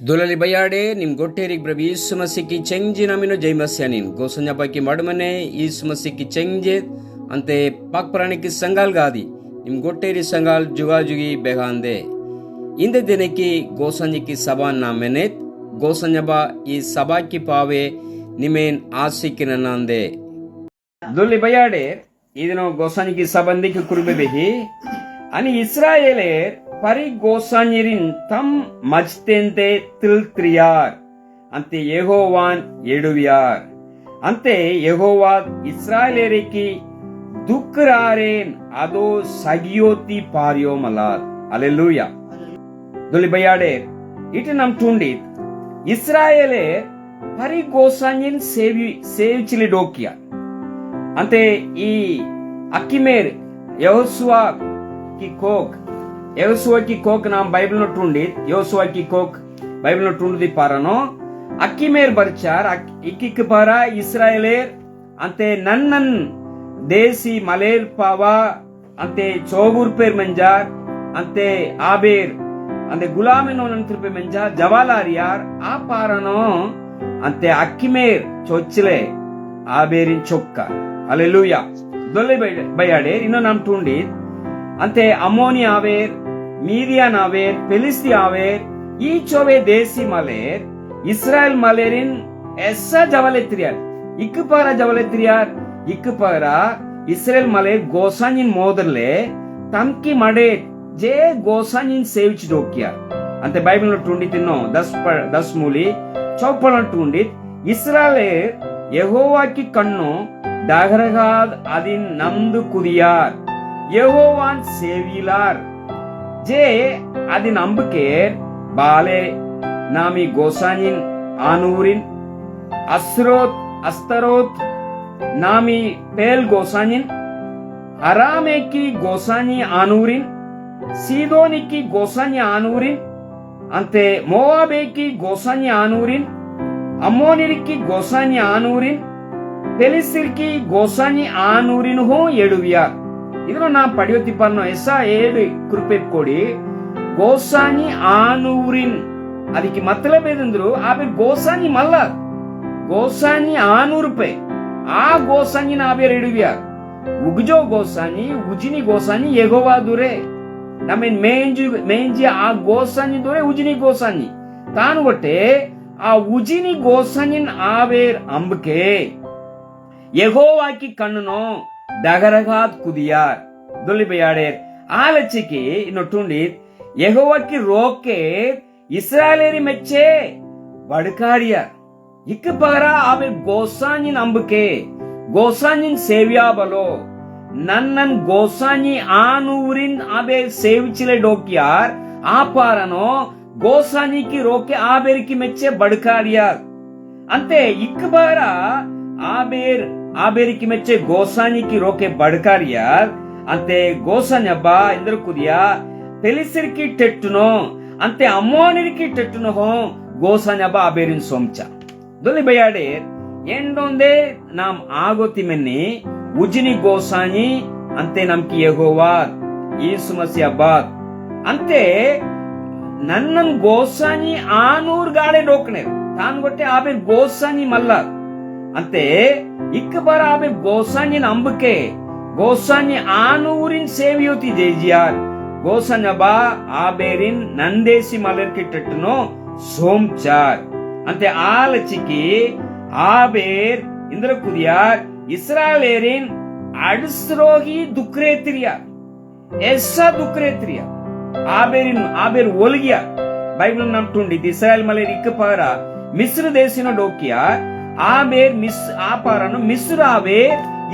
Dolali bayade nim gotterik brabi sumasiki cengji namino jaimasyanin gosanya paki madmane is sumasiki cengje ante pakpraniki sangal gadi nim gotteri sangal juga jugi behande inde deneki gosanyiki saban namenet gosanya ba is sabaki pave nimen asikinanande dolli bayade idino gosanyiki sabandiki kurbe behi ani Israeler pari gosanyirin tam majtente tiltriyar ante Yehovan eduviyar ante Yehova Israeleriki dukraren ado sagiyoti paryo malat Alleluia doli bayade ite nam tundit Israeler pari gosanyin sevchili dokia ante I akimer Yehoshua ki kok Yosua ki kok nam Bible no tundit Yosua ki kok Bible no tundudi parano akimer barchar ikik para Israeler ante nannan desi maler pawa ante chobur per manjar ante aber ante gulame no nantrpe manjar jawalariyar a parano ante akimer chochile aberin chokka Alleluia dolle bayade inno nam tundit ante Ammoni aber Midian aver, Filisti aver, each of a desi maler, Israel malerin, essa javaletriar, ikupara javaletriar, ikupara, Israel maler gosanin moderle, tamki made, je gosanin sevich dokia. Ante Bible no tundit no, das muli, chopala tundit, Israel, Yehova ki kanno, dagragad adin namdu kudiyar, Yehovan sevilar, je adi nambuker bale nami gosanyin anurin astarot nami pel gosanyin arameki gosanyi anurin sidoniki gosanyi anurin ante moabeki gosanyi anurin ammoniriki gosanyi anurin pelisirki gosanyi anurin ho eduviyar ಇದನ್ನು ನಾ ಪಡೆಯುತ್ತಿಪ್ಪನ್ನು ಎಸ 7 ಕೃಪೆ ಕೊಡಿ ಗೋಸಾನಿ ಆನೂರಿನ್ ಅದಕ್ಕೆ ಮತ್ತಲಬ್ ಏದಂದ್ರು ಆಬೇರ್ ಗೋಸಾನಿ ಮಲ್ಲ ಗೋಸಾನಿ 600 ರೂಪಾಯಿ ಆ ಗೋಸಾನಿ ಆಬೇರ್ ಇಡುವಿಯ ಉಗ್ಜೋ ಗೋಸಾನಿ ಉಜಿನಿ ಗೋಸಾನಿ ಯೆಹೋವಾ ದುರೆ ನಮೆನ್ ಮೇಂಜಿ ಆ ಗೋಸಾನಿ ದುರೆ ಉಜಿನಿ ಗೋಸಾನಿ ತಾನು ಬಟ್ಟೆ ಆ Ujjini ಗೋಸಾನಿನ್ ಆಬೇರ್ ಅಂಬಕೆ ಯೆಹೋವಾಕಿ ಕಣ್ಣುನೋ dagaragat kudiyar doli bayader alachiki inotundit Yehovaki roke Israeleri meche badkariya ikkapara abe gosanyin ambuke gosanyin sevya balo nannan gosanyi anurin abe sevchile dokyar aparano gosanyi ki roke aberiki meche badkariya ante ikkapara aberiki meche gosani ki roke badkariyar ante gosanya ba indru kudiya pelisir ki tettuno ante ammonir ki tettuno ho gosanya ba aberin somcha doli bayade endonde nam agoti menni ujini gosani ante namki Yehova Yesu Masih abad ante nannan gosani anur gade dokne tan gotte aber gosani malla ante ikkapara abe gosanyin ambuke gosanyi anurin seviyoti jejiyar gosanya ba aberin nandesi malerki tettuno somchar ante alachiki aber indra kudiyar Israelerin adsrohi dukretriya essa dukretriya aber olgiya Bible nam tundi Israel maler ikkapara Misr desino dokiya aber aparano misrave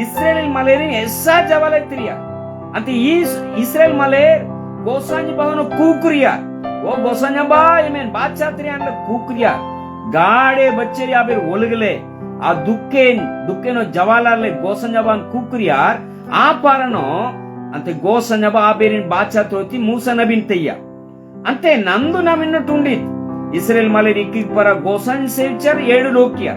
Israel malerin essa javaletriya ante Israel maler gosanya bahano kukriya o gosanya ba amen bachatriya and kukriya gaade bacheri aber olgale a dukkeno javalarle gosanya ban kukriya aparano ante gosanya ba aberin bachatroti Musa nabin teyya ante nandu naminno tundit Israel maler ikkik para gosan sevchar 7 lokiya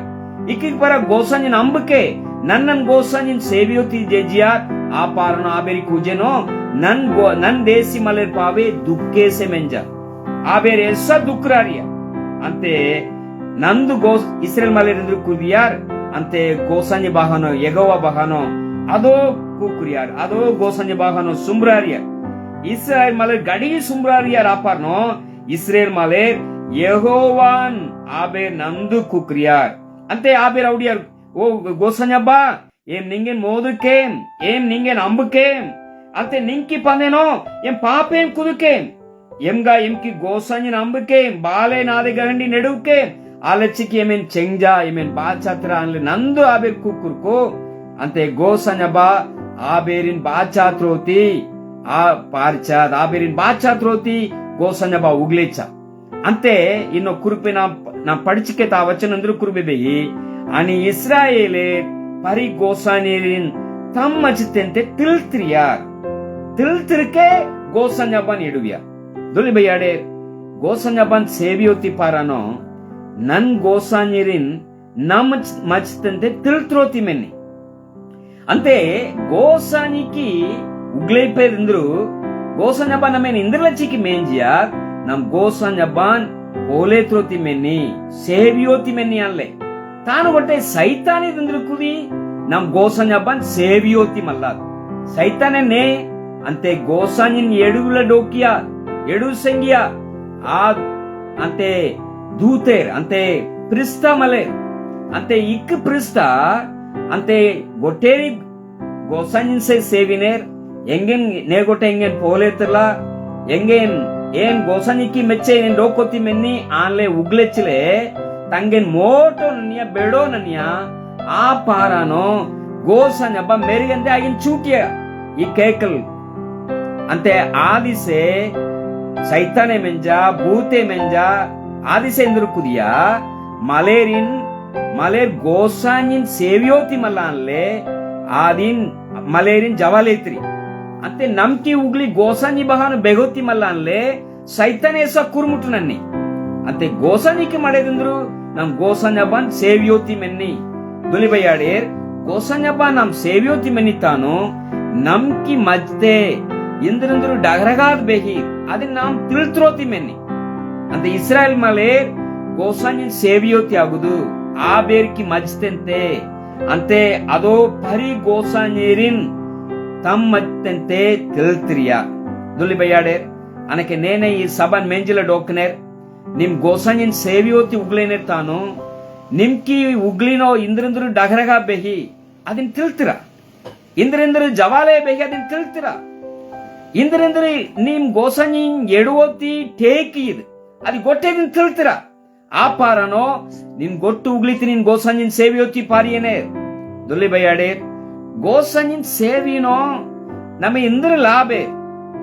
ikkik para gosanyin ambuke nannan gosanyin seviyoti jejiyar a parano aberi kujeno nan desi maler pave dukke se menja aber essa dukrariya ಅಂತೆ ನಂದು Israel ಮಾಲೇರಿಂದ್ರು ಕುರಿಯಾರ್ ಅಂತೆ ಗೋಸಂಜೆ ಬಾಹನೋ ಯೆಹೋವ ಬಾಹನೋ ಅದೋ ಕುರಿಯಾರ್ ಅದೋ ಗೋಸಂಜೆ ಬಾಹನೋ ಸುಮ್ರಾರಿಯ Israel ಮಾಲೇರ್ ಗಡಿ ಸುಮ್ರಾರಿಯಾರ್ ಆಪಾರ್ನೋ Israel ಮಾಲೇರ್ ಯೆహోవాన్ ఆబేర్ నందు కుక్రియార్ అంతే ఆబేర్ ఔడియార్ ఓ గోసంజబ్బా ఏం నింగెన్ మోదుకేం ఏం నింగెన్ అంబుకేం అంతే నింకి పందేనో ఏం పాపేం కుదుకేం ఎంగా ఎంకి గోసంజన్ అంబుకేం బాలే నాది గండి నెడుకేం ఆలచ్చికి ఏమేన్ చెంజా ఏమేన్ బాచాత్ర అన్లే నందు ఆబేర్ కుక్కుర్కో అంతే గోసంజబ్బా ఆబేరిన్ బాచాత్రోతి ఆ పార్చాద్ ఆబేరిన్ బాచాత్రోతి గోసంజబ్బా ఉగ్లేచ ಅಂತೆ ಇನ್ನು ಕುರುಪಿನ ನಾ ಪಡಿಚಿಕೆ ತಾ ವಚನಂದ್ರು ಕುರುಬೆಬೆಯಿ ಅನಿ ಇಸ್ರಾಯೇಲೆ ಪರಿ ಗೋಸಾನೇರಿನ್ ತಮ್ಮ ಚಿತ್ತೆಂತೆ ತಿಳ್ತಿರಿಕೆ ಗೋಸಂಜಬನ್ ಇಡುವಿಯ ದುಲಿ ಬಯ್ಯಾಡೆ ಗೋಸಂಜಬನ್ ಸೇವಿಯೋತಿ ಪಾರನೋ ನನ್ ಗೋಸಾನಿರಿನ್ ನಮ್ ಮಚಿತ್ತೆಂತೆ ತಿಳ್ತ್ರೋತಿ ಮೆನ್ನಿ ಅಂತೆ ಗೋಸಾನಿಕಿ ಉಗ್ಲೈಪೇರಿಂದ್ರು ಗೋಸಂಜಬನ್ ನಮೇನ್ ಇಂದ್ರಲಚಿಕಿ ಮೇಂಜಿಯಾ ನಮ್ ಗೋಸಂಜಬಾನ್ ಓಲೇತ್ರೋತಿ ಮೆನ್ನಿ ಸೇವಿಯೋತಿ ಮೆನ್ನಿ ಅಲ್ಲೇ ತಾನು ಒಟ್ಟೆ ಸೈತಾನೆ ದಿಂದ್ರು ಕುದಿ ನಮ್ ಗೋಸಂಜಬಾನ್ ಸೇವಿಯೋತಿ ಮಲ್ಲಾದ್ ಸೈತಾನೆ ಅಂತೆ ಗೋಸಂಜಿನ್ ಎಡುಗುಲ ಡೋಕಿಯಾ ಎಡು ಸಂಗಿಯಾ ಆ ಅಂತೆ ದೂತೇರ್ ಅಂತೆ ಪ್ರಿಸ್ತ ಮಲೆ ಅಂತೆ ಇಕ್ ಪ್ರಿಸ್ತ ಅಂತೆ ಗೊಟ್ಟೇರಿ ಗೋಸಂಜಿನ್ ಸೇವಿನೇರ್ ಎಂಗೆನ್ ನೇಗೊಟ್ಟೆ ಎಂಗೆನ್ ಪೋಲೇತ್ರಲ ಎಂಗೆನ್ ಏನ್ ಗೋಸನಿಕ್ಕಿ ಮೆಚ್ಚೆ ಏನ್ ಡೋಕೋತಿ ಮೆನ್ನಿ ಆನ್ಲೆ ಉಗ್ಲೆಚ್ಚಲೆ ತಂಗೆನ್ ಮೋಟೋ ನನ್ಯ ಬೆಡೋ ನನ್ಯ ಆ ಪಾರಾನೋ ಗೋಸನಬ್ಬ ಮೆರಿಗಂತೆ ಆಗಿನ್ ಚೂಟಿಯ ಈ ಕೇಕಲ್ ಅಂತೆ ಆದಿಸೆ ಸೈತಾನೆ ಮೆಂಜ ಭೂತೆ ಮೆಂಜ ಆದಿಸೆ ಎಂದ್ರು ಕುದಿಯ ಮಲೇರ್ ಗೋಸಾನಿನ್ ಸೇವಿಯೋತಿ ಮಲ್ಲ ಅನ್ಲೆ ಆದಿನ್ ಮಲೇರಿನ್ ಜವಾಲೇತ್ರಿ ಅಂತೆ ನಮ್ಕಿ ಉಗ್ಲಿ ಗೋಸಾನಿ ಬಹಾನು ಬೆಗೋತಿ ಮಲ್ಲ ಅನ್ಲೆ ಸೈತಾನೆ ಸ ಕುರ್ಮುಟು ನನ್ನಿ ಅಂತೆ ಗೋಸಾನಿಕೆ ಮಾಡಿದಂದ್ರು ನಮ್ ಗೋಸಂಜಬನ್ ಸೇವಿಯೋತಿ ಮೆನ್ನಿ ದುಲಿಬಯ್ಯಾಡೇರ್ ಗೋಸಂಜಬ ನಮ್ ಸೇವಿಯೋತಿ ಮೆನ್ನಿ ತಾನು ನಮ್ಕಿ ಮಜ್ತೆ ಇಂದ್ರಂದ್ರು ಡಗರಗಾದ್ ಬೇಹಿ ಅದನ್ನ ನಾಮ್ ತಿಳ್ತ್ರೋತಿ ಮೆನ್ನಿ ಅಂತೆ ಇಸ್ರಾಯೇಲ್ ಮಲೇರ್ ಗೋಸಾನಿನ್ ಸೇವಿಯೋತಿ ಆಗುದು ಆ ಬೇರ್ಕಿ ಮಜ್ತೆಂತೆ ಅಂತೆ ಅದೋ ಪರಿ ಗೋಸಾನೀರಿನ್ ತಮ್ಮತ್ತಂತೆ ತಿಳ್ತಿರಿಯ ದುಲಿ ಬಯ್ಯಾಡೇರ್ అనకే నేనే ఈ సభన్ మెంజిల డోక్నేర్ నిమ్ గోసంజిన్ సేవియోతి ఉగ్లేనేర్ తాను నిమ్కి ఉగ్లినో ఇంద్రంద్రు డగరగా ಬೆಹಿ ಅದನ್ ತಿಳ್ತಿರ ಇಂದ್ರಂದ್ರು ಜವಾಲೆ ಬೆಹಿ ಅದನ್ ತಿಳ್ತಿರ ಇಂದ್ರಂದ್ರಿ ನಿಮ್ ಗೋಸಂಜಿನ್ ಎಡುವೋತಿ ಟೇಕಿ ಇದು ಅದು ಗೊಟ್ಟೆದಿನ್ ತಿಳ್ತಿರ ಆ ಪಾರನೋ ನಿಮ್ ಗೊಟ್ಟು ಉಗ್ಲಿತಿ ನಿನ್ ಗೋಸಂಜಿನ್ ಸೇವಿಯೋತಿ ಪಾರಿಯೇನೆ ದುಲಿ ಬಯ್ಯಾಡೇರ್ ಗೋಸಂಜಿನ್ ಸೇವಿನೋ ನಮಗೆ ಇಂದ್ರ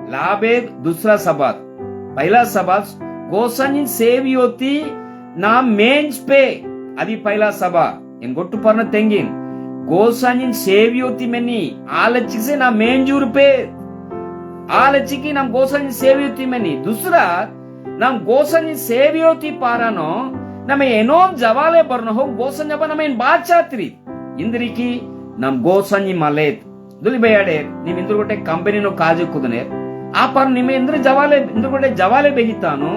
लाभे दूसरा सबात पहला सबात गोसंजिन सेवियोती ना मेंज पे अभी पहला सभा इन गोट्टु पर्न तेंगिन गोसंजिन सेवियोती मेनी आलची से ना मेंजूर पे आलची की नाम गोसंजिन सेवियोती मेनी दूसरा नाम गोसंजिन सेवियोती पारानो नमे एनोम जवाले बर्नो हो गोसंजब नमे इन बात चात्री इंद्री की नाम गोसंजिन मलेत दुली बयाडे निम इंद्र गोटे कंपनी नो काजु कुदने ಆ ಪರ್ ನಿಮ್ಮ ಇಂದ್ರ ಜವಾಲೆ ಜವಾಲೆ ಬೆಹಿತಾನು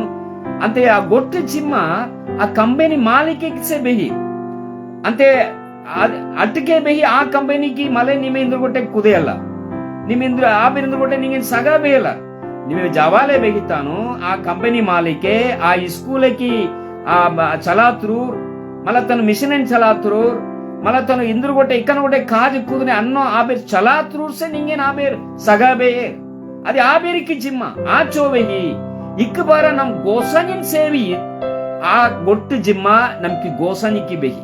ಅಂತೆ ಆ ಗೊಟ್ಟು ಚಿಮ್ಮ ಆ ಕಂಪನಿ ಮಾಲೀಕಕ್ಕೆ ಬೆಹಿ ಅಂತೆ ಅಟ್ಟಿಗೆ ಬೆಹಿ ಆ ಕಂಪನಿಗೆ ಮಲೆ ನಿಮ್ಮ ಇಂದ್ರ ಗೊಟ್ಟೆ ಕುದೆಯಲ್ಲ ನಿಮ್ಮ ಇಂದ್ರ ಆ ಇಂದ್ರ ಗೊಟ್ಟೆ ನಿಂಗೆ ಸಗ ಬೇಯಲ್ಲ ನಿಮಗೆ ಜವಾಲೆ ಬೆಹಿತಾನು ಆ ಕಂಪನಿ ಮಾಲೀಕೆ ಆ ಸ್ಕೂಲಕ್ಕೆ ಆ ಚಲಾತ್ರು ಮಲ ತನ್ನ ಮಿಷನ್ ಚಲಾತ್ರು ಮಲ ತನ್ನ ಇಂದ್ರ ಗೊಟ್ಟೆ ಇಕ್ಕನ ಗೊಟ್ಟೆ ಕಾಜು ಕುದನೆ ಅನ್ನೋ ಆ ಬೇರ್ ಚಲಾತ್ರು ಸೆ ನಿಂಗೆ ಆ ಬೇರ್ ಸಗ ಬೇಯೇ అది ఆ బేరికి జిమ్మ ఆ చోవెహి ఇక్కబార నమ్ గోసనిన్ సేవి ఆ గొట్టు జిమ్మ నమ్కి గోసనికి బెహి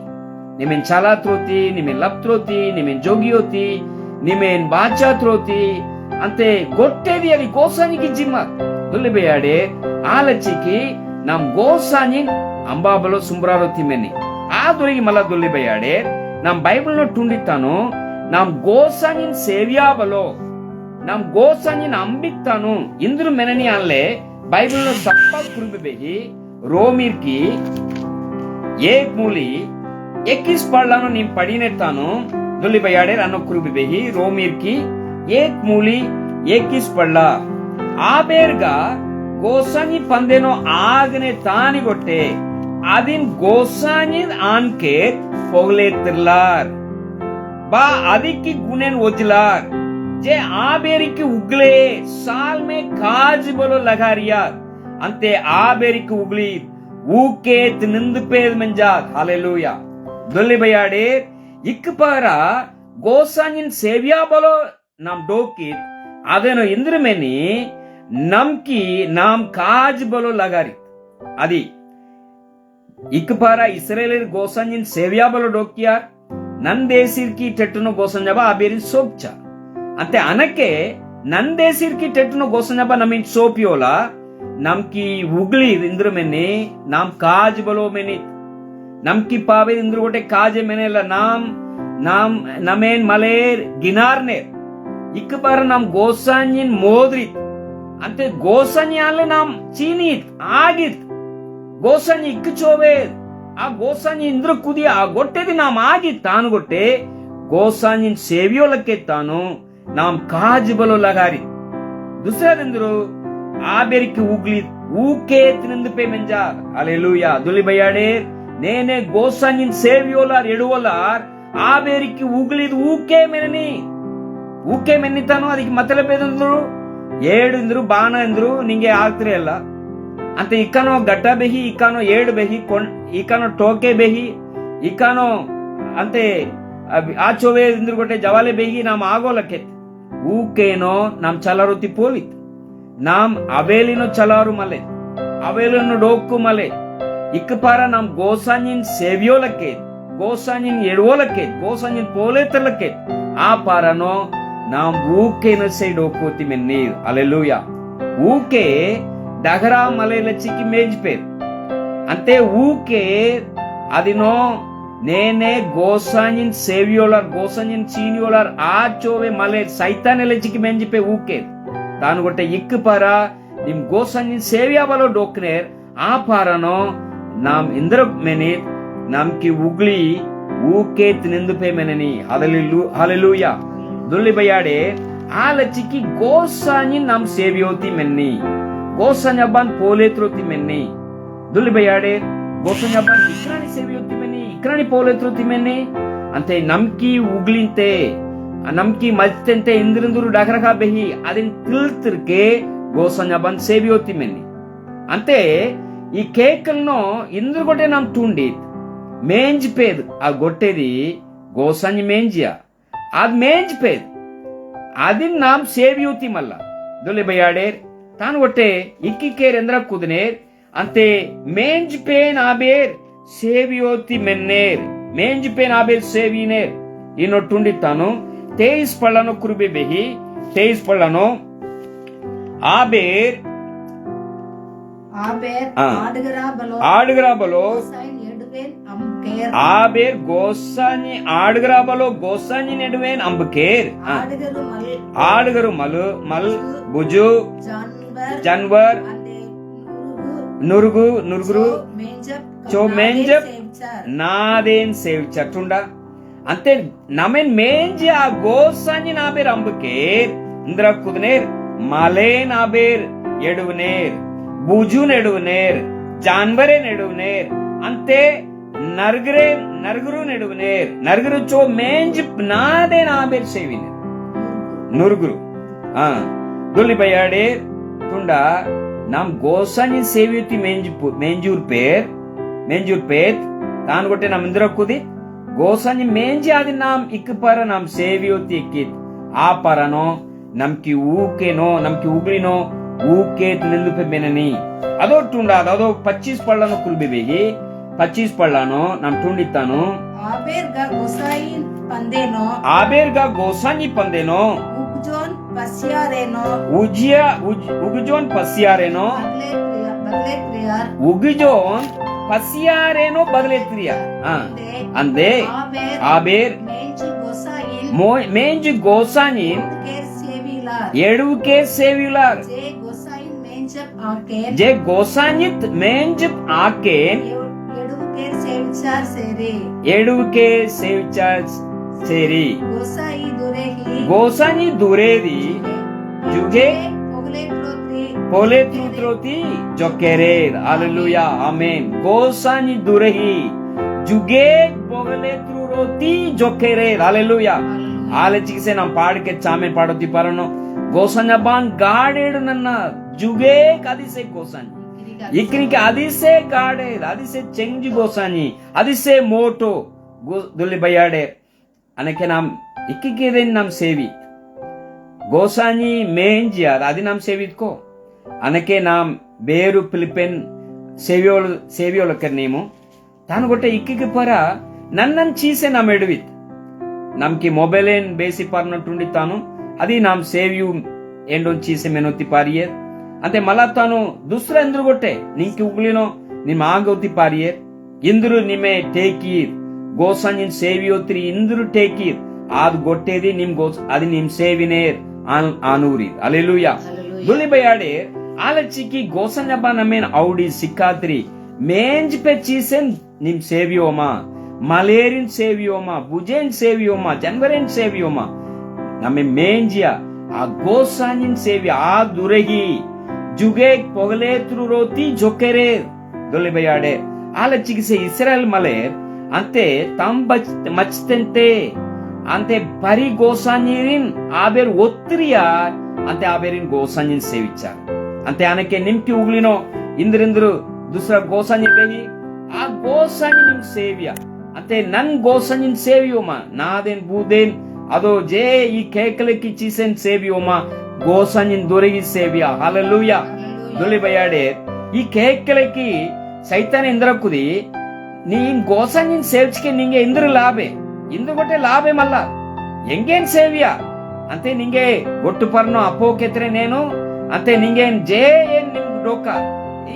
నిమెన్ చాలాత్రోతి నిమెన్ లప్త్రోతి నిమెన్ జోగియోతి నిమెన్ బాచాత్రోతి అంతే గొట్టేది అది గోసనికి జిమ్మ దుల్లిబేయాడే ఆలచ్చికి నమ్ గోసనిన్ అంబాబలో సుంబ్రారోతి మెని ఆ దొరికి మళ్ళా దుల్లిబేయాడే నమ్ బైబిల్ నో టుండితాను నమ్ గోసనిన్ సేవ్యాబలో ನಮ್ ಗೋಸಂಜಿನ ಅಂಬಿತ್ತಾನು ಇಂದ್ರು ಮೆನನಿ ಅನ್ಲೆ ಬೈಬಲ್ ನ ಸಪ್ಪ ಕುರುಬೆ ಬೆಹಿ ರೋಮಿರ್ಕಿ ಏಕ್ ಮೂಲಿ 21 ಪಡ್ಲಾನು ನಿಮ್ ಪಡಿನೆತ್ತಾನು ದುಲಿ ಬಯಾಡೆ ಅನ್ನೋ ಕುರುಬೆ ಬೆಹಿ ರೋಮಿರ್ಕಿ ಏಕ್ ಮೂಲಿ 21 ಪಡ್ಲ ಆ ಬೇರ್ಗ ಗೋಸಂಜಿ ಪಂದೇನೋ ಆಗನೆ ತಾನಿ ಗೊಟ್ಟೆ adin gosanyin anket pogletirlar. Ba adiki gunen ojlar. Je aberiki ugle saal में काज बोलो लगा रिया अंते आबेरिकी उगली ऊकेत निंदपेद मंजात हालेलुया दुल्ली बयाडे इक्कपारा गोसानिन सेविया बोलो नाम डोकित अदेनो इंद्रमेनी नमकी नाम काज बोलो लगारी अदी इक्कपारा इस्राएल गोसानिन सेविया बोलो डोकिया नंदेसिर की टेटनो गोसंजबा आबेरी सोपचा अंते अनके नंदेसिर की टेटनो गोसंजबा नमीन सोपियोला नमकी उगली इंद्र मेनी नाम काज बोलो मेनी नमकी पावे इंद्र गोटे काज मेनेला नाम नाम नमेन मलेर गिनारने इक बार नाम गोसानिन मोद्रित अंते गोसानियाले नाम चीनीत आगित गोसानी इक चोवे आ गोसानी इंद्र कुदी आ गोट्टेदी नाम आगित तानु गोट्टे गोसानिन सेवियोलके तानु नाम काज बोलो लगारी दूसरा इंद्रो आबेरिकी उगली ऊकेत निंदपे मंजा हालेलुया दुली बयाडे नेने गोसानिन सेवियोलार एडुवलार आबेरिकी उगली ऊके मेननी ऊके मेन्नितानो ಅದಕ್ಕೆ मतलब ಏನೆಂದ್ರು ಏಳು ಇಂದ್ರು ಬಾಣ ಇಂದ್ರು ನಿಂಗೆ ಆಗ್ತಿರ ಇಲ್ಲ ಅಂತ ಇಕನೋ ಗಡ್ಡ ಬೆಹಿ ಇಕನೋ ಏಳು ಬೆಹಿ ಇಕನೋ ಟೋಕೆ ಬೆಹಿ ಇಕನೋ ಅಂತೆ ಆಚೋವೆ ಇಂದ್ರು ಗೊಟ್ಟೆ ಜವಾಲೆ ಬೆಹಿ ನಾಮ ಆಗೋಲಕ್ಕೆ ಊಕೇನೋ ನಾಮ್ ಚಲರುತಿ ಪೋಲಿತ್ ನಾಮ್ ಅವೇಲಿನೋ ಚಲಾರು ಮಲೆ ಅವೇಲಿನೋ ಡೋಕ್ಕು ಮಲೆ ಇಕ್ಕಪಾರ ನಾಮ್ ಗೋಸಾನಿನ್ ಸೇವಿಯೋಲಕ್ಕೆ ಗೋಸಾನಿನ್ ಎಡವೋಲಕ್ಕೆ ಗೋಸಾನಿನ್ ಪೋಲೇತಲಕ್ಕೆ ಆ ಪಾರನೋ नाम ऊके न से डोकोती में नीर हालेलुया ऊके डगरा मले लचिकी मेज पे अंते ऊके अदिनो नेने गोसानिन सेवियोलर गोसानिन चीनियोलर आचोवे मले सैताने लचिकी मेज पे ऊके तानु गोटे इक्क पारा निम गोसानिन सेविया वालो डोकनेर आ पारनो नाम इंद्र मेनी नाम की उगली ऊके निंदु पे मेननी हालेलुया दुल्ली बयाडे आलचिकी गोसानी नाम सेवियोती मेन्नी गोसान्यबान पोलेत्रोती मेन्नी दुल्ली बयाडे गोसान्यबान इक्रानी सेवियोती मेन्नी इक्रानी पोलेत्रोती मेन्नी अंते नमकी उगलिंते नमकी मल्तेंते इंद्रिंदुरु डगरगा बेही अदिन तिल्तिर्के गोसान्यबान सेवियोती मेन्नी अंते ಈ ಕೇಕಲ್ನೋ ಇಂದ್ರ ಗೊಟ್ಟೆ ನಮ್ ತುಂಡಿತ್ ಮೇಂಜ್ ಪೇದ್ ಆ ಗೊಟ್ಟೆದಿ ಗೋಸಾನಿ ಮೇಂಜಿಯ आद मेंज पे आदिन नाम सेवियोती मल्ला दुले बयाडेर तान वटे इक्की केर अंदर कुदनेर अंते मेंज पेन आबेर सेवियोती मेन्नेर मेंज पेन आबेर सेविनेर इनो टुंडी तानु 23 पल्लानो कुरुबे बेही 23 पल्लानो आबेर आडगरा बलो आबेर गोसानी आडगरा बलो गोसानी नेडवेन अंबकेर आडगरु मलु मल बुजु जानवर नुरुगु नुरुगुरु चो मेंजप नादेन सेव चटुंडा अंते नमेन मेंज आ गोसानी नाबेर अंबकेर इंद्र कुदनेर मले नाबेर एडुवनेर बुजु नेडुवनेर जानवरे नेडुवनेर अंते नरगरे नरगुरु नेडुवनेर नरगुरु चो मेंज नादे नाबेर सेविने नुरगुरु दुल्ली बयाडे तुंडा नाम गोसानी सेवियुति मेंजूर पेत तान गोटे नाम इंद्र कुदी गोसानी मेंजी आदि नाम इक्कपार नाम सेवियुति इक्कित आ पारनो नमकी ऊकेनो नमकी उगलिनो ऊके निंदुपे मेननी अदो टुंडा अदो 25 पल्लानो कुलबे बेगी 25 पल्लानो नाम टुंडितानु आबेर गा गोसानी पंदेनो उगजोन पसियारेनो बदले त्रिया अंदे आबेर मेंज गोसानी एडुके सेविलार जे गोसानित मेंजप आकेन एडुके सेविचार सेरी गोसानी दुरेदी जुगे poletruthroti jokerer. Hallelujah. Amen. Gosani durehi juge poletruroti jokerer. Hallelujah. ಆಲಚಿಗೆ ನಾವು ಪಾಡಕ್ಕೆ ಚಾಮೆ ಪಾಡೋತಿ ಪಾರನು ಗೋಸಂಜ ಬಾನ್ ಗಾಡೇಡು ನನ್ನ ಜುಗೆ ಅದಿಸೆ ಗೋಸಾನಿ ಇಕ್ನಿಗೆ ಅದಿಸೆ ಗಾಡೆ ಅದಿಸೆ ಚೆಂಜಿ ಗೋಸಾನಿ ಅದಿಸೆ ಮೋಟೋ ದುಲ್ಲಿ ಬಯ್ಯಾಡೆ ಅನಕ್ಕೆ ನಾಮ್ ಇಕ್ಕಿಗೆ ನಮ್ ಸೇವಿ ಗೋಸಾನಿ ಮೇಂಜಿಯ ಅದು ನಮ್ ಸೇವಿದ್ಕೋ ಅನಕ್ಕೆ ನಾಮ್ ಬೇರು ಫಿಲಿಪಿನ್ ಸೇವಿಯೋಳಕ್ಕೆ ನೀವು ತಾನು ಗೊಟ್ಟೆ ಇಕ್ಕಿಗೆ ಪರ ನನ್ನನ್ ಚೀಸೆ ನಾಮ್ ಎಡುವಿತ್ ನಮ್ಕಿ ಮೊಬೈಲ್ ಏನ್ ಬೇಸಿ ಪಾರ್ನಟ್ಟುಂಡಿ ತಾನು అది నాం సేవ్యూ ఎండొంచీసే మెనొత్తి పారియే అంటే మళ్ళా తాను దుసర ఎందురు గొట్టే నింకి ఉగ్లినో నిమ్ ఆగొత్తి పారియే ఇందురు నిమే టేకీర్ గోసంజిన్ సేవ్యోత్రి ఇందురు టేకీర్ ఆది గొట్టేది నిమ్ గోస్ అది నిమ్ సేవినేర్ ఆనూరి హల్లెలూయా దులి బయాడే ఆలచికి గోసంజబా నమేన్ ఔడి సిక్కాత్రి మేంజ్ పే చీసెన్ నిమ్ సేవ్యోమా మలేరిన్ సేవ్యోమా బుజెన్ సేవ్యోమా జన్వరెన్ సేవ్యోమా ನಮ್ಮೆ ಮೇಂಜಿಯ ಆ ಗೋಸಾನಿನ್ ಸೇವಿ ಆ ದುರಗಿ ಜುಗೆ ಪೊಗಲೇತ್ರು ರೋತಿ ಜೊಕೆರೆ ದೊಲೆ ಬಯಾಡೆ ಆಲಚಿಗಿಸೆ ಇಸ್ರಾಯಲ್ ಮಲೆ ಅಂತೆ ತಂಬ ಮಚ್ತೆಂತೆ ಅಂತೆ ಪರಿ ಗೋಸಾನಿರಿನ್ ಆಬೇರ್ ಒತ್ತಿರಿಯ ಅಂತೆ ಆಬೇರಿನ್ ಗೋಸಾನಿನ್ ಸೇವಿಚ್ಚ ಅಂತೆ ಆನಕ್ಕೆ ನಿಮ್ಕಿ ಉಗ್ಲಿನೋ ಇಂದ್ರಿಂದ್ರು ದುಸರ ಗೋಸಾನಿ ಬೇಗಿ ಆ ಗೋಸಾನಿ ನಿಮ್ ಸೇವಿಯ ಅಂತೆ ನನ್ ಗೋಸಾನಿನ್ ಸೇವಿಯೋಮ ನಾದೇನ್ ಬೂದೇನ್ ಅದೋ ಜೇ ಈ ಕೇಕಲಕ್ಕೆ ಚೀಸೆನ್ ಸೇವಿಯೋಮ ಗೋಸಂಜಿನ್ ದೊರೆಗಿ ಸೇವಿಯ ಹల్లెలూయా ದೊಲಿ ಬಯಾಡೆ ಈ ಕೇಕಲಕ್ಕೆ ಸೈತಾನ ಇಂದ್ರಕುದಿ ನೀನ್ ಗೋಸಂಜಿನ್ ಸೇವಿಚ್ಕೆ ನಿಂಗೆ ಇಂದ್ರ ಲಾಭೆ ಇಂದ್ರ ಗೊಟ್ಟೆ ಲಾಭೆ ಮಲ್ಲ ಎಂಗೇನ್ ಸೇವಿಯ ಅಂತೆ ನಿಂಗೆ ಗೊಟ್ಟು ಪರ್ನೋ ಅಪೋಕೆತ್ರೆ ನೇನು ಅಂತೆ ನಿಂಗೆ ಜೇ ಏನ್ ನಿಮ್ ಡೋಕ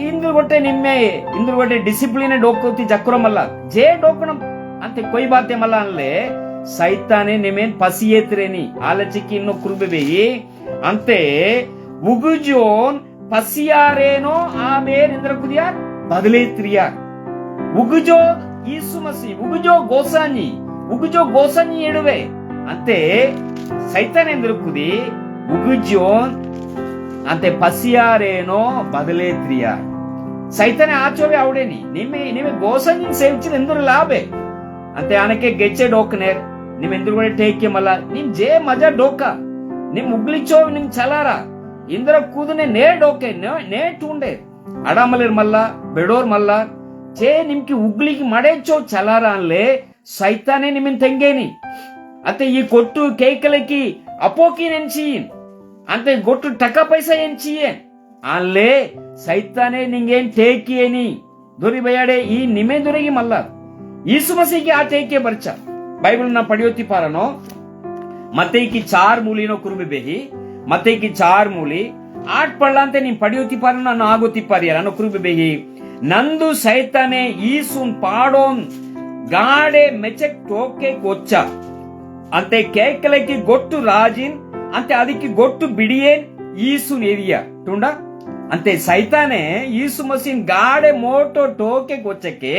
ಇಂದ್ರ ಗೊಟ್ಟೆ ನಿಮ್ಮೆ ಇಂದ್ರ ಗೊಟ್ಟೆ ಡಿಸಿಪ್ಲಿನ್ ಡೋಕೋತಿ ಜಕ್ರಮಲ್ಲ ಜೇ ಡೋಕಣ ಅಂತೆ ಕೊಯ್ ಬಾತೆ ಮಲ್ಲ ಅನ್ಲೆ ಸೈತಾನೆ ನಿಮೇನ್ ಪಸಿಯೇತ್ರೇನಿ ಆಲಚಿಕ್ಕಿ ಇನ್ನು ಕುರುಬೆಬೇಯಿ ಅಂತೆ ಉಗುಜೋನ್ ಪಸಿಯಾರೇನೋ ಆ ಬೇರ್ ಎಂದ್ರ ಕುದಿಯ ಬದಲೇತ್ರಿಯ ಉಗುಜೋ ಯೀಸು ಮಸಿ ಉಗುಜೋ ಗೋಸಾನಿ ಎಡುವೆ ಅಂತೆ ಸೈತಾನೆ ಎಂದ್ರ ಕುದಿ ಉಗುಜೋನ್ ಅಂತೆ ಪಸಿಯಾರೇನೋ ಬದಲೇತ್ರಿಯ ಸೈತಾನೆ ಆಚೋವೆ ಅವಡೇನಿ ನಿಮೆ ಗೋಸಾನಿ ಸೇವಿಸಿದ ಎಂದ್ರ ಲಾಭೆ ಅಂತೆ ಆನಕ್ಕೆ ಗೆಚ್ಚೆ ಡೋಕನೇರ್ ನಿಮ್ ಎಂದುರುಗಡೆ ಟೇಕೆ ಮಲ್ಲ ನಿಮ್ ಜೇ ಮಜಾ ಡೋಕ ನಿಮ್ ಉಗ್ಲಿಚೋ ನಿಮ್ ಚಲಾರ ಇಂದ್ರ ಕೂದನೆ ನೇ ಡೋಕೆ ನೇ ಟೂಂಡೆ ಅಡಾಮಲಿರ್ ಮಲ್ಲ ಬೆಡೋರ್ ಮಲ್ಲ ಚೇ ನಿಮ್ಕಿ ಉಗ್ಲಿಗೆ ಮಡೇಚೋ ಚಲಾರ ಅನ್ಲೆ ಸೈತಾನೆ ನಿಮ್ಮಿನ್ ತೆಂಗೇನಿ ಅಂತೆ ಈ ಕೊಟ್ಟು ಕೇಕಲಕಿ ಅಪೋಕಿ ನೆನ್ಚೀನ್ ಅಂತೆ ಗೊಟ್ಟು ಟಕ ಪೈಸಾ ಎಂಚಿಯೇನ್ ಅನ್ಲೆ ಸೈತಾನೆ ನಿಂಗೇನ್ ಟೇಕಿಯೇನಿ ದೊರಿ ಬಯಾಡೆ ಈ ನಿಮೆ ದೊರೆಗಿ ಮಲ್ಲ ಯीशु मसीह की आटे के बर्चा बाइबल ना पढ़ियोती पारनो मत्ते की 4 मूलिनो कुरुबे बेही मत्ते की 4 मूली 8 पढ़लांते नी पढ़ियोती पारनो ನಾನು ಆಗೋತಿ ಪಾರಿಯರ ನಾನು ಕುರುಬೆ ಬೇಹಿ ನಂದು ಸೈತಾನೆ ಯीशुನ್ ಪಾಡೋನ್ ಗಾಡೆ ಮೆಚೆಕ್ ಟೋಕೆ ಕೊಚ್ಚ ಅಂತೆ ಕೇಕಲಕ್ಕೆ ಗೊಟ್ಟು ರಾಜಿನ್ ಅಂತೆ ಅದಕ್ಕೆ ಗೊಟ್ಟು ಬಿಡಿಯೇನ್ ಯीशुನ್ ಏರಿಯಾ ತುಂಡ ಅಂತೆ ಸೈತಾನೆ ಯीशु ಮಸೀನ್ ಗಾಡೆ ಮೋಟೋ ಟೋಕೆ ಕೊಚ್ಚಕ್ಕೆ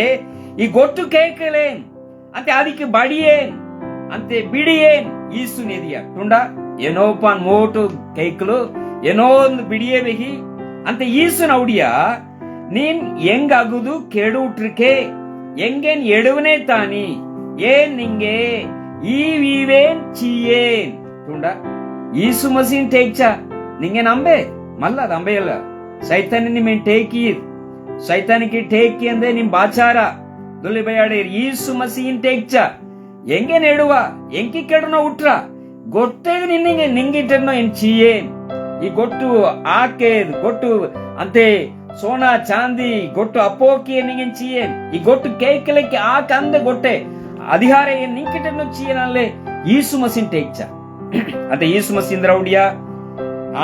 ಈ ಗೊಟ್ಟು ಕೇಕಲೇನ್ ಅಂತೆ ಅದಕ್ಕೆ ಬಡಿಯೇನ್ ಅಂತೆ ಬಿಡಿಯೇನ್ ಈಸು ನೆದಿಯ ತುಂಡ ಏನೋ ಪಾನ್ ಮೋಟು ಕೈಕಲು ಏನೋ ಒಂದು ಬಿಡಿಯೇ ಬೇಹಿ ಅಂತೆ ಈಸುನ ಔಡಿಯ ನೀನ್ ಹೆಂಗಾಗುದು ಕೆಡುಟ್ರಿಕೆ ಹೆಂಗೇನ್ ಎಡುವನೇ ತಾನಿ ಏನ್ ನಿಂಗೆ ಈವೇನ್ ಚೀಯೇನ್ ತುಂಡ ಈಸು ಮಸೀನ್ ಟೇಕ್ಚ ನಿಂಗೆ ನಂಬೆ ಮಲ್ಲ ಅದು ಅಂಬೆಯಲ್ಲ ಸೈತಾನಿ ನಿಮ್ಮೇನ್ ಟೇಕೀರ್ ಸೈತಾನಿಗೆ ಟೇಕಿ ಅಂದ್ರೆ ನಿಮ್ ಬಾಚಾರ ದೊಲಿ ಬಯಾಡೆ ಯीशु ಮಸೀನ್ ಟೇಕ್ಚ ಎಂಗೆ ನೆಡುವ ಎಂಕಿ ಕೆಡನೋ ಉಟ್ರ ಗೊಟ್ಟೆಗೆ ನಿಂಗಿಟ್ಟೆನೋ ಎನ್ ಚೀಯೇನ್ ಈ ಗೊಟ್ಟು ಆಕೆ ಗೊಟ್ಟು ಅಂತೆ ಸೋನಾ ಚಾಂದಿ ಗೊಟ್ಟು ಅಪೋಕಿ ನಿಂಗೆನ್ ಚೀಯೇನ್ ಈ ಗೊಟ್ಟು ಕೇಕಲಕ್ಕೆ ಆಕ ಅಂದೆ ಗೊಟ್ಟೆ ಅಧಿಹಾರ ಏನ್ ನಿಂಕಿಟ್ಟೆನೋ ಚೀಯೇನ್ ಅಲ್ಲೇ ಯीशु ಮಸೀನ್ ಟೇಕ್ಚ ಅಂತೆ ಯीशु ಮಸೀನ್ ರೌಡಿಯಾ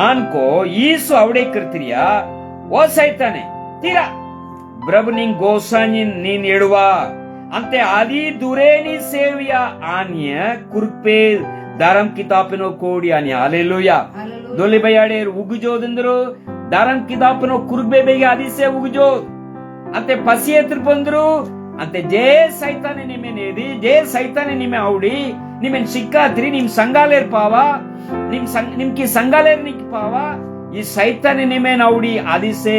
ಆನ್ಕೋ ಯीशु ಅವಡೆ ಕರ್ತಿರಿಯಾ ಓ ಸೈತಾನೆ ತೀರಾ ಪ್ರಭು ನಿಂಗ್ ಗೋಸಾನಿನ್ ನೀನ್ ಎಡುವ ಅಂತೆ ಆದಿ ದುರೇನಿ ಸೇವಿಯ ಆನ್ಯ ಕುರ್ಪೆ ದಾರಂ ಕಿತಾಪಿನೋ ಕೋಡಿ ಆನ್ಯ ಹల్లెలూయಾ ದೊಲಿ ಬಯಾಡೆ ಉಗುಜೋದಂದ್ರು ದಾರಂ ಕಿತಾಪಿನೋ ಕುರ್ಬೆ ಬೇಗ ಆದಿಸೆ ಉಗುಜೋ ಅಂತೆ ಪಸಿಯತ್ರ ಬಂದ್ರು ಅಂತೆ ಜೇ ಸೈತಾನೆ ನಿಮ್ಮೆನೇದಿ ಜೇ ಸೈತಾನೆ ನಿಮ್ಮೆ ಔಡಿ ನಿಮ್ಮೆನ್ ಸಿಕ್ಕಾತ್ರಿ ನಿಮ್ ಸಂಗಾಲೇರ್ ಪಾವ ನಿಮ್ಕಿ ಸಂಗಾಲೇರ್ ನಿಕ್ ಪಾವ ಈ ಸೈತಾನೆ ನಿಮೆ ನೌಡಿ ಆದಿಸೆ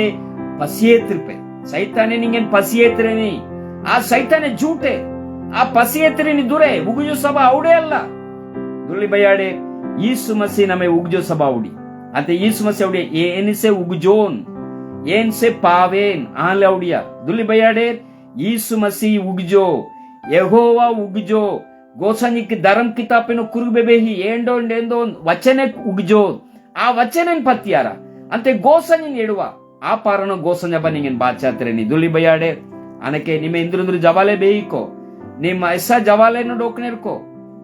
ಪಸಿಯೇತ್ರಿಪೆ ಸೈತಾನೆ ನಿಂಗೆನ್ ಪಸಿಯೇತ್ರೇನಿ ಆ ಸೈತಾನೆ ಜೂಟೆ ಆ ಪಸಿಯೇತ್ರೇನಿ ದುರೆ ಉಗುಜು ಸಭಾ ಅವಡೆ ಅಲ್ಲ ದುಲಿ ಬಯಾಡೆ ಯೀಸು ಮಸಿ ನಮೆ ಉಗುಜು ಸಭಾ ಉಡಿ ಅಂತ ಯೀಸು ಮಸಿ ಅವಡೆ ಏನಿಸೆ ಉಗುಜೋನ್ ಏನ್ಸೆ ಪಾವೇನ್ ಆಲೆ ಅವಡಿಯ ದುಲಿ ಬಯಾಡೆ ಯೀಸು ಮಸಿ ಉಗುಜೋ ಯೆಹೋವಾ ಉಗುಜೋ गोसानिक धर्म किताबेनो कुरुबेबेही ఏండో వచనే ఉగ్జో ఆ వచనన్ పత్యారా అంతే గోసని ఎడువ ఆ పారన గోసన బనింగన్ బాచాత్రేని దులి బయాడే అనకే నిమే ఇంద్రుంద్రు జవాలే ಬೇಯಿಕೋ ನಿಮ್ಮ ಎಸ್ಸಾ ಜವಾಲೆನ ಡೋಕನೆರ್ಕೋ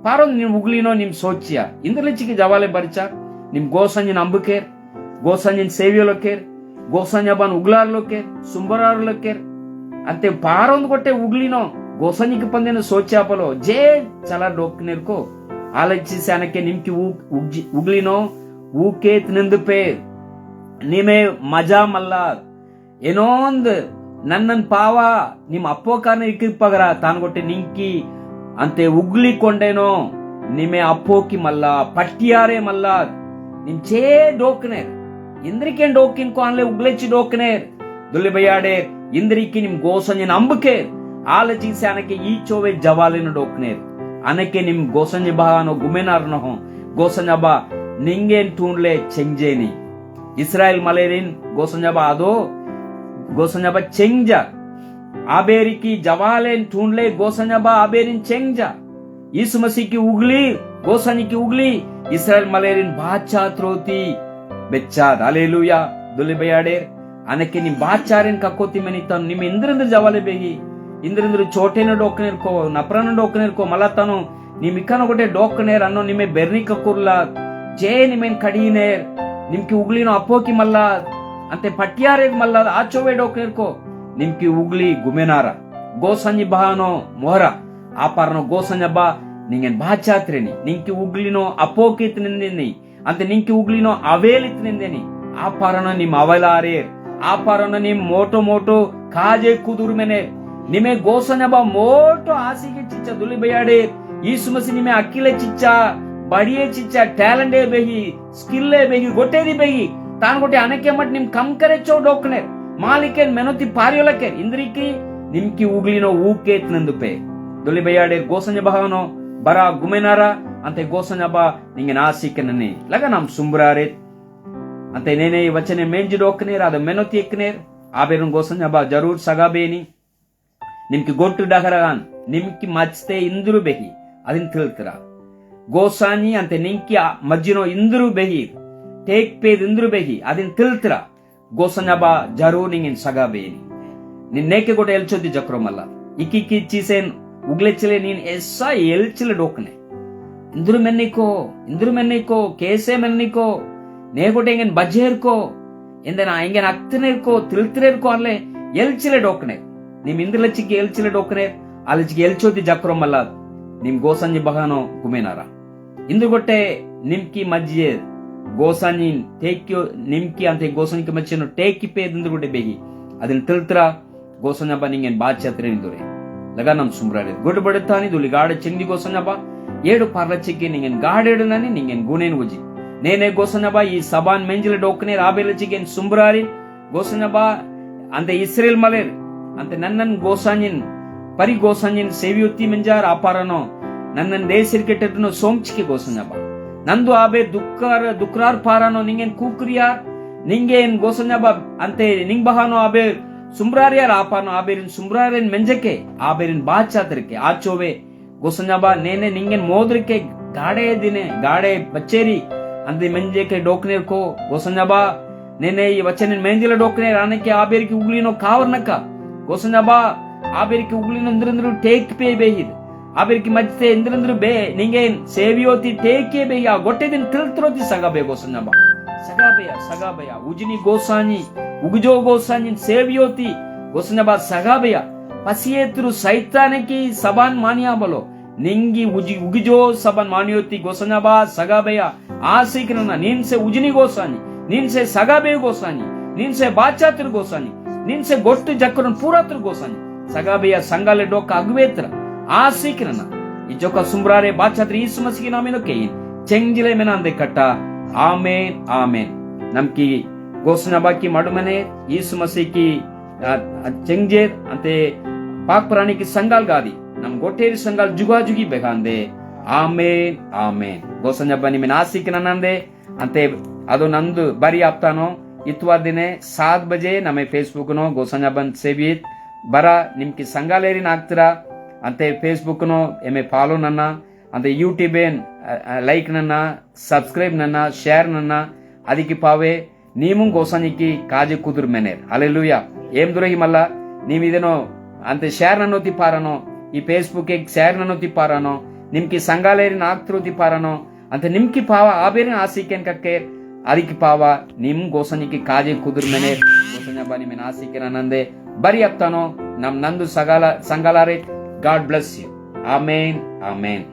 ಪಾರೋ ನಿಮ್ ಉಗ್ಲಿನೋ ನಿಮ್ ಸೋಚ್ಯ ಇಂದ್ರಲಿಚಿಗೆ ಜವಾಲೆ ಬರ್ಚ ನಿಮ್ ಗೋಸಂಜಿನ ಅಂಬುಕೇರ್ ಗೋಸಂಜಿನ ಸೇವಿಯೋಲಕೇರ್ ಗೋಸಂಜಬನ್ ಉಗ್ಲಾರ್ಲೋಕೇರ್ ಸುಂಬರಾರ್ಲೋಕೇರ್ ಅಂತೆ ಪಾರೊಂದು ಕೊಟ್ಟೆ ಉಗ್ಲಿನೋ गोसनिक पंदेन सोचापलो जे चला डोकनेरको आलोचिसे अनके निम्की उग्लिनो ऊकेत निंदपे निमे मजा मल्ला ಏನೋಂದ್ ನನ್ನನ್ ಪಾವ ನಿಮ್ ಅಪ್ಪೋಕಾರನ ಇಕ್ಕಿಪ್ಪಗರ ತಾನ್ಗೊಟ್ಟೆ ನಿಂಕಿ ಅಂತೆ ಉಗ್ಲಿಕೊಂಡೇನೋ ನಿಮೆ ಅಪ್ಪೋಕಿ ಮಲ್ಲ ಪಟ್ಟಿಯಾರೆ ಮಲ್ಲ ನಿಮ್ ಚೇ ಡೋಕನೇರ್ ಇಂದ್ರಿಕೆನ್ ಡೋಕಿನ್ಕೋ ಅನ್ಲೆ ಉಗ್ಲೆಚ್ಚಿ ಡೋಕನೇರ್ ದುಲ್ಲಿ ಬಯ್ಯಾಡೆ ಇಂದ್ರಿಕಿ ನಿಮ್ ಗೋಸಂಜನ ಅಂಬಕೆ ಆಲಚಿಸಿ ಅನಕ್ಕೆ ಈ ಚೋವೆ ಜವಾಲಿನ ಡೋಕ್ನೇರ್ ಅನಕ್ಕೆ ನಿಮ್ ಗೋಸಂಜ ಬಹಾನೋ ಗುಮೆನಾರ್ನೋ ಗೋಸಂಜಬ ನಿಂಗೇನ್ ಟೂನ್ಲೆ ಚೆಂಜೇನಿ ಇಸ್ರಾಯಲ್ ಮಲೇರಿನ್ ಗೋಸಂಜಬ ಅದೋ ಗೋಸಂಜಬ ಚೆಂಜ ಆಬೇರಿಕಿ ಜವಾಲೇನ್ ಟೂನ್ಲೆ ಗೋಸಂಜಬ ಆಬೇರಿನ್ ಚೆಂಜ ಯೀಸು ಮಸೀಕಿ ಉಗ್ಲಿ ಗೋಸಂಜಿಕಿ ಉಗ್ಲಿ ಇಸ್ರಾಯಲ್ ಮಲೇರಿನ್ ಬಾಚಾತ್ರೋತಿ ಬೆಚ್ಚಾದ್ ಅಲೆಲೂಯಾ ದುಲಿ ಬಯಾಡೆ ಅನಕ್ಕೆ ನಿಮ್ ಬಾಚಾರೇನ್ ಕಕ್ಕೋತಿ ಮೆನಿತಾನು ನಿಮ್ ಇಂದ್ರಂದ್ರ ಜವಾಲೆ ಬೇಗಿ ಇಂದ್ರಂದ್ರು ಚೋಟೆನ ಡೋಕನೇರ್ಕೋ ನಪ್ರನ ಡೋಕನೇರ್ಕೋ ಮಲತಾನು ನಿಮ್ ಇಕ್ಕನ ಕೊಟ್ಟೆ ಡೋಕನೇರ್ ಅನ್ನೋ ನಿಮ್ಮೆ ಬೆರ್ನಿಕ ಕುರ್ಲ ಜೇ ನಿಮೇನ್ ಕಡೀನೇರ್ ನಿಮ್ಕಿ ಉಗ್ಲಿನೋ ಅಪ್ಪೋಕಿ ಮಲ್ಲ ಅಂತೆ ಪಟ್ಯಾರೇಗ್ ಮಲ್ಲ ಆಚೋವೆ ಡೋಕನೇರ್ಕೋ ನಿಮ್ಕಿ ಉಗ್ಲಿ ಗುಮೆನಾರ ಗೋಸಂಜಿ ಬಹಾನೋ ಮೊಹರ ಆಪಾರನೋ ಗೋಸಂಜಬ್ಬ ನಿಂಗೆನ್ ಬಾಚಾತ್ರೇನಿ ನಿಂಕಿ ಉಗ್ಲಿನೋ ಅಪ್ಪೋಕಿತ್ ನಿಂದೇನಿ ಅಂತೆ ನಿಂಕಿ ಉಗ್ಲಿನೋ ಅವೇಲಿತ್ ನಿಂದೇನಿ ಆಪಾರನೋ ನಿಮ್ ಅವಲಾರೇರ್ ಆಪಾರನೋ ನಿಮ್ ಮೋಟೋ ಕಾಜೆ ಕುದುರ್ ಮೆನೆ ನಿಮೆ ಗೋಸನಬ ಮೋಟೋ ಆಸಿಗೆ ಚಿಚ್ಚ ದುಲಿ ಬಯಾಡೆ ಯೀಸು ಮಸಿ ನಿಮೆ ಅಕ್ಕಿಲೆ ಚಿಚ್ಚ ಬಡಿಯೇ ಚಿಚ್ಚ ಟ್ಯಾಲೆಂಟೇ ಬೇಗಿ ಸ್ಕಿಲ್ಲೇ ಬೇಗಿ ಗೊಟ್ಟೇದಿ ಬೇಗಿ ತಾನ್ ಗೊಟ್ಟೆ ಅನಕ್ಕೆ ಮಟ್ ನಿಮ್ ಕಂಕರೆ ಚೋ ಡೋಕನೆ ಮಾಲಿಕೆನ್ ಮೆನೊತಿ ಪಾರಿಯೋಲಕ್ಕೆ ಇಂದ್ರಿಕಿ ನಿಮ್ಕಿ ಉಗ್ಲಿನೋ ಊಕೇತ್ ನಂದುಪೆ ದುಲಿ ಬಯಾಡೆ ಗೋಸಂಜ ಬಹಾನೋ ಬರ ಗುಮೆನಾರ ಅಂತೆ ಗೋಸಂಜಬ ನಿಂಗೆ ನಾಸಿಕೆ ನನ್ನೆ ಲಗ ನಮ್ ಸುಂಬ್ರಾರೆ ಅಂತೆ ನೇನೆ ವಚನೆ ಮೇಂಜಿ ಡೋಕನೇರ್ ಅದ ಮೆನೊತಿ ಎಕ್ಕನೇರ್ ಆಬೇರನ್ ಗೋಸಂಜಬ ಜರೂರ್ ಸಗಾಬೇನಿ ನಿಮ್ಕಿ ಗೊಟ್ಟು ಡಹರಗಾನ್ ನಿಮ್ಕಿ ಮಚ್ತೆ ಇಂದ್ರು ಬೆಹಿ ಅದನ್ ತಿಳ್ತಿರ ಗೋಸಾನಿ ಅಂತೆ ನಿಂಕಿ ಮಜ್ಜಿನೋ ಇಂದ್ರು ಬೆಹಿ ಟೇಕ್ ಪೇದ್ ಇಂದ್ರು ಬೆಹಿ ಅದನ್ ತಿಳ್ತಿರ ಗೋಸಂಜಬ ಜರೂ ನಿಂಗಿನ್ ಸಗಾಬೇನಿ ನಿನ್ನೇಕೆ ಗೊಟ್ಟೆ ಎಲ್ಚೋದಿ ಜಕ್ರೋಮಲ್ಲ ಇಕ್ಕಿಕ್ಕಿ ಚೀಸೇನ್ ಉಗ್ಲೆಚ್ಚಲೆ ನೀನ್ ಎಸ್ಸಾ ಎಲ್ಚಿಲೆ ಡೋಕನೆ ಇಂದ್ರು ಮೆನ್ನಿಕೋ ಕೇಸೆ ಮೆನ್ನಿಕೋ ನೇ ಗೊಟ್ಟೆ ಹಿಂಗೇನ್ ಬಜ್ಜೇರ್ಕೋ ಎಂದೆನ ಹಿಂಗೇನ್ ಅಕ್ತನೇರ್ಕೋ ತಿಳ್ತಿರೇರ್ಕೋ ಅಲ್ಲೇ ಎಲ್ಚಿಲೆ ಡೋಕನೆ ನಿಮ್ ಇಂದ್ರಲಚ್ಚಿಗೆ ಎಲ್ಚಿಲೆ ಡೋಕನೆ ಅಲಚಿಗೆ ಎಲ್ಚೋದಿ ಜಕ್ರೋಮಲ್ಲ ನಿಮ್ ಗೋಸಂಜಿ ಬಹಾನೋ ಗುಮೆನಾರ ಇಂದು ಗೊಟ್ಟೆ ನಿಮ್ಕಿ ಮಜ್ಜೆ ಗೋಸಾನಿ ಟೇಕ್ಯೋ ನಿಮ್ಕಿ ಅಂತ ಗೋಸನಿಕ ಮಚ್ಚೆನು ಟೇಕಿ ಪೇದಿಂದು ಗೊಟ್ಟೆ ಬೇಗಿ ಅದನ್ನ ತಿಳ್ತಿರ ಗೋಸಂಜಬ ನಿಂಗೇನ್ ಬಾಚತ್ರೆ ನಿಂದುರೆ ಲಗ ನಮ್ ಸುಮ್ರಾರೆ ಗೊಡ್ಡು ಬಡುತ್ತಾನಿ ದುಲಿ ಗಾಡ ಚೆಂದಿ ಗೋಸಂಜಬ ಏಡು ಪಾರ್ಲಚ್ಚಿಗೆ ನಿಂಗೇನ್ ಗಾಡೇಡು ನಾನಿ ನಿಂಗೇನ್ ಗುಣೇನ್ ಉಜಿ ನೇನೆ ಗೋಸಂಜಬ ಈ ಸಬಾನ್ ಮೆಂಜಿಲೆ ಡೋಕನೆ ರಾಬೇಲಚ್ಚಿಗೆ ಸುಮ್ರಾರಿ ಗೋಸಂಜಬ ಅಂತೆ ಇಸ್ರೇಲ್ ಮಲೇರ್ ಅಂತೆ ನನ್ನನ್ ಗೋಸಾಂಜಿನ್ ಪರಿ ಗೋಸಾಂಜಿನ್ ಸೇವಿಯುತ್ತಿ ಮೆಂಜಾರ್ ಆಪಾರನೋ ನನ್ನನ್ ದೇಸಿರ್ ಕೆಟ್ಟದನು ಸೋಂಚಿಕೆ ಗೋಸಂಜಬ ನಂದು ಆಬೆ ದುಕ್ರಾರ್ ಪಾರನೋ ನಿಂಗೇನ್ ಕೂಕ್ರಿಯಾರ್ ನಿಂಗೇನ್ ಗೋಸಂಜಬ ಅಂತೆ ನಿಂಗ್ ಬಹಾನೋ ಆಬೆ ಸುಮ್ರಾರಿಯಾರ್ ಆಪಾನೋ ಆಬೇರಿನ್ ಸುಮ್ರಾರೇನ್ ಮೆಂಜಕೆ ಆಬೇರಿನ್ ಬಾಚಾತರಕೆ ಆಚೋವೆ ಗೋಸಂಜಬ ನೇನೆ ನಿಂಗೇನ್ ಮೋದ್ರಿಕೆ ಗಾಡೆ ಬಚ್ಚೇರಿ ಅಂತೆ ಮೆಂಜಕೆ ಡೋಕನೇರ್ಕೋ ಗೋಸಂಜಬ ನೇನೆ ಈ ವಚನ ಮೆಂಜಿಲ ಡೋಕನೇರ್ ಆನಕ್ಕೆ ಆಬೇರಿಗೆ ಉಗ್ಲಿನೋ ಕಾವರ್ನಕ ಗೋಸಂಜಬ ಆಬೇರಿಗೆ ಉಗ್ಲಿನೋ ಇಂದ್ರಂದ್ರು ಟೇಕ್ ಪೇ ಬೇಹಿದ್ ಆಬೇರಿಗೆ ಮಜ್ತೆ ಇಂದ್ರಂದ್ರು ಬೇ ನಿಂಗೇನ್ ಸೇವಿಯೋತಿ ಟೇಕೆ ಬೇಹಿ ಆ ಗೊಟ್ಟೆದಿನ್ ತಿಳ್ತಿರೋತಿ ಸಗಾಬೆ ಗೋಸಂಜಬ ಸಗಾಬೆಯ ಉಜಿನಿ ಗೋಸಾನಿ ಉಗುಜೋ ಗೋಸಾನಿ ಸೇವಿಯೋತಿ ಗೋಸಂಜಬ ಸಗಾಬೆಯ ಪಸಿಯೇತ್ರು ಸೈತಾನಕಿ ಸಬಾನ್ ಮಾನಿಯಾ ಬಲೋ ನಿಂಗಿ ಉಗಿಜೋ ಸಬಾನ್ ಮಾನಿಯೋತಿ ಗೋಸಂಜಬ ಸಗಾಬೆಯ ಆಸಿಕ್ರನ ನೀನ್ಸೆ ಉಜಿನಿ ಗೋಸಾನಿ ನೀನ್ಸೆ ಸಗಾಬೆ ಗೋಸಾನಿ ನೀನ್ಸೆ ಬಾಚಾತ್ರ ಗೋಸಾನಿ ನೀನ್ಸೆ ಗೊಟ್ಟು ಜಕ್ಕರನ್ ಪೂರಾತ್ರ ಗೋಸಾನಿ ಸಗಾಬೆಯ ಸಂಗಾಲೆ ಡೋಕ ಅಗ್ವೇತ್ರ ಆಸಿಕ್ರನ ಇಜೋಕ ಸುಮ್ರಾರೆ ಬಾಚಾತ್ರ ಈ ಸಮಸ್ಯೆಗೆ ನಾಮೇನೋ ಕೇಯಿನ್ ಚೆಂಜಿಲೆ ಮೆನಾಂದೆ ಕಟ್ಟ ಆಮೇನ್ ನಮ್ಕಿ ಗೋಸನಬಾಕಿ ಮಡುಮನೆ ಯीशु मसीह की चेंजे अंते पाक प्राणी की संगाल गादी नम गोटेरी संगाल जुगा जुगी बेगांदे आमेन आमेन गोसंजब्बा निमिन आसिक ननंदे अंते ಅದು ನಂದು ಬರಿ ಆಪ್ತಾನೋ ಇತ್ವಾರ ದಿನೇ 7 ಬಜೆ ನಮ್ಮ ಫೇಸ್ಬುಕ್ ನೋ ಗೋಸಂಜಬ್ಬನ್ ಸೇವಿತ್ ಬರ ನಿಮ್ಕಿ ಸಂಗಾಲೇರಿನ ಆಗ್ತೀರಾ ಅಂತೆ ಫೇಸ್ಬುಕ್ ನೋ ಎಮೆ ಫಾಲೋ ನನ್ನ ಅಂತೆ ಯೂಟ್ಯೂಬ್ ಏನ್ ಲೈಕ್ ನನ್ನ ಸಬ್ಸ್ಕ್ರೈಬ್ ನನ್ನ ಶೇರ್ ನನ್ನ ಅದಕ್ಕೆ ಪಾವೆ ನೀವು ಗೋಸಂಜಿకి ಕಾಜೆ ಕುದುರ್ ಮೆನೇರ್ ಹಲ್ಲೆಲೂಯಾ ಏಂ ದುರಹಿ ಮಲ್ಲ ನೀವು ಇದೇನೋ ಅಂತೆ ಶೇರ್ ನನ್ನೋ ತಿಪ್ಪಾರನೋ ಈ ಫೇಸ್ಬುಕ್ ಶೇರ್ ನನ್ನೋ ತಿಪ್ಪಾರನೋ ನಿಮ್ಕಿ ಸಂಗಾಲೇರಿನ ಆಗ್ತಿರೋ ತಿಪ್ಪಾರನೋ ಅಂತೆ ನಿಮ್ಕಿ ಪಾವ ಆಬೇರಿನ ಆಸಿಕೆನ್ ಕಕ್ಕೆ ಅದಕ್ಕೆ ಪಾವ ನಿಮ್ ಗೋಸಂಜಿకి ಕಾಜೆ ಕುದುರ್ ಮೆನೇರ್ ಗೋಸಂಜಬ್ಬ ನಿಮಿನ ಆಸಿಕೆನ ನಂದೆ ಬರಿ ಅಪ್ತಾನೋ ನಮ್ ನಂದು ಸಂಗಾಲಾರೆ God bless you amen amen